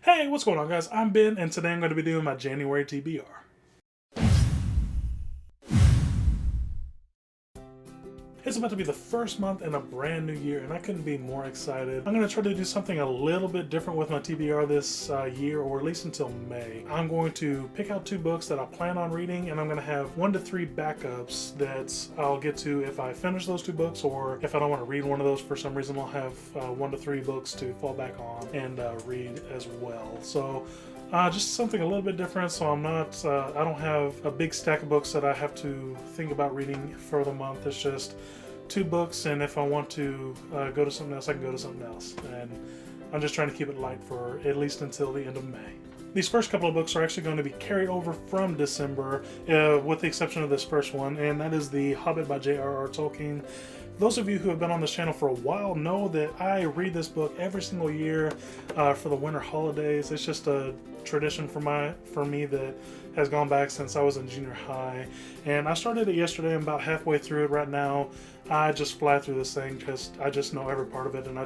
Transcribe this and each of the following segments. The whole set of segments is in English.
Hey, what's going on, guys? I'm Ben, and today I'm going to be doing my January TBR. It's about to be the first month in a brand new year, and I couldn't be more excited. I'm going to try to do something a little bit different with my TBR this year, or at least until May. I'm going to pick out 2 books that I plan on reading, and I'm going to have 1 to 3 backups that I'll get to if I finish those 2 books, or if I don't want to read one of those for some reason, I'll have 1 to 3 books to fall back on and read as well. So just something a little bit different, so I'm not, I don't have a big stack of books that I have to think about reading for the month. It's just 2 books, and if I want to go to something else, I can go to something else. And I'm just trying to keep it light for at least until the end of May. These first couple of books are actually going to be carried over from December, with the exception of this first one, and that is The Hobbit by J.R.R. Tolkien. Those of you who have been on this channel for a while know that I read this book every single year for the winter holidays. It's just a tradition for me that has gone back since I was in junior high. And I started it yesterday. I'm about halfway through it right now. I just fly through this thing because I just know every part of it, and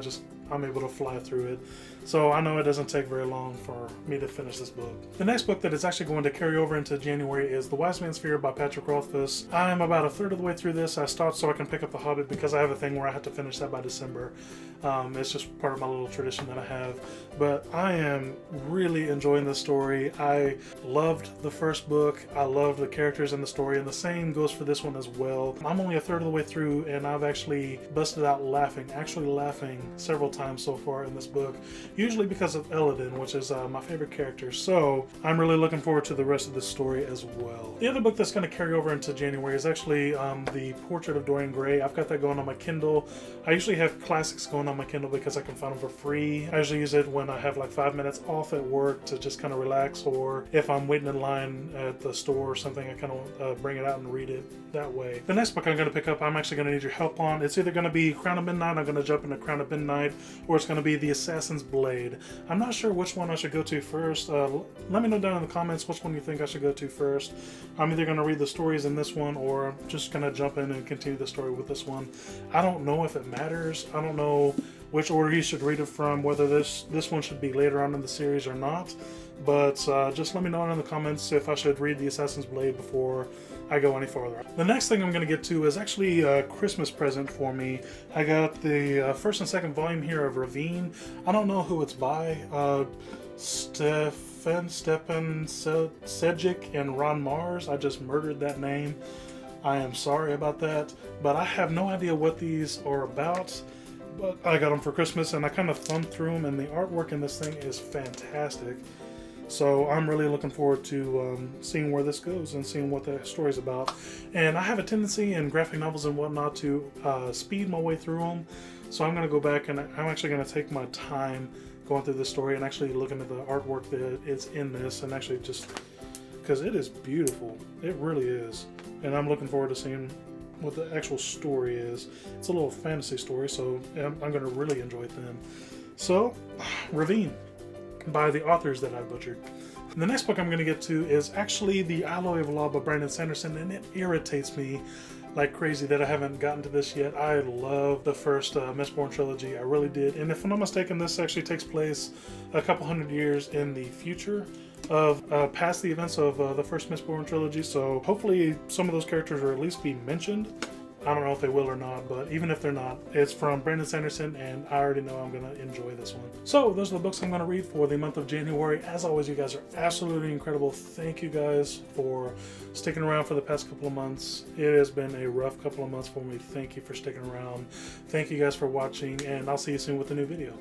I'm able to fly through it. So I know it doesn't take very long for me to finish this book. The next book that is actually going to carry over into January is The Wise Man's Fear by Patrick Rothfuss. I'm about a third of the way through this. I stopped so I can pick up The Hobbit because I have a thing where I have to finish that by December. It's just part of my little tradition that I have. But I am really enjoying this story. I loved the first book. I loved the characters in the story, and the same goes for this one as well. I'm only a third of the way through, and I've actually busted out laughing, several times so far in this book, usually because of Eladin, which is my favorite character. So I'm really looking forward to the rest of this story as well. The other book that's going to carry over into January is actually The Portrait of Dorian Gray. I've got that going on my Kindle. I usually have classics going on my Kindle because I can find them for free. I usually use it when I have like 5 minutes off at work to just kind of relax, or if I'm waiting in line at the store or something, I kind of bring it out and read it that way. The next book I'm going to pick up, I'm actually going to need your help on. It's either going to be Crown of Midnight, I'm going to jump into Crown of Midnight, or it's going to be The Assassin's Blade. I'm not sure which one I should go to first. Let me know down in the comments which one you think I should go to first. I'm either going to read the stories in this one, or I'm just going to jump in and continue the story with this one. I don't know if it matters. I don't know which order you should read it from, whether this one should be later on in the series or not. But just let me know in the comments if I should read The Assassin's Blade before I go any farther. The next thing I'm going to get to is actually a Christmas present for me. I got the first and second volume here of Ravine. I don't know who it's by. Stepan Sejic and Ron Mars. I just murdered that name. I am sorry about that, but I have no idea what these are about. But I got them for Christmas, and I kind of thumbed through them, and the artwork in this thing is fantastic. So I'm really looking forward to seeing where this goes and seeing what the story's about. And I have a tendency in graphic novels and whatnot to speed my way through them. So I'm going to go back, and I'm actually going to take my time going through this story and actually looking at the artwork that is in this, and actually just, because it is beautiful. It really is. And I'm looking forward to seeing what the actual story is. It's a little fantasy story, so I'm going to really enjoy it then. So, Ravine, by the authors that I butchered. And the next book I'm going to get to is actually The Alloy of Law by Brandon Sanderson, and it irritates me like crazy that I haven't gotten to this yet. I love the first Mistborn trilogy, I really did. And if I'm not mistaken, this actually takes place a couple hundred years in the future of past the events of the first Mistborn trilogy, so hopefully some of those characters will at least be mentioned. I don't know if they will or not, but even if they're not, it's from Brandon Sanderson, and I already know I'm going to enjoy this one. So those are the books I'm going to read for the month of January. As always, you guys are absolutely incredible. Thank you guys for sticking around for the past couple of months. It has been a rough couple of months for me. Thank you for sticking around. Thank you guys for watching, and I'll see you soon with a new video.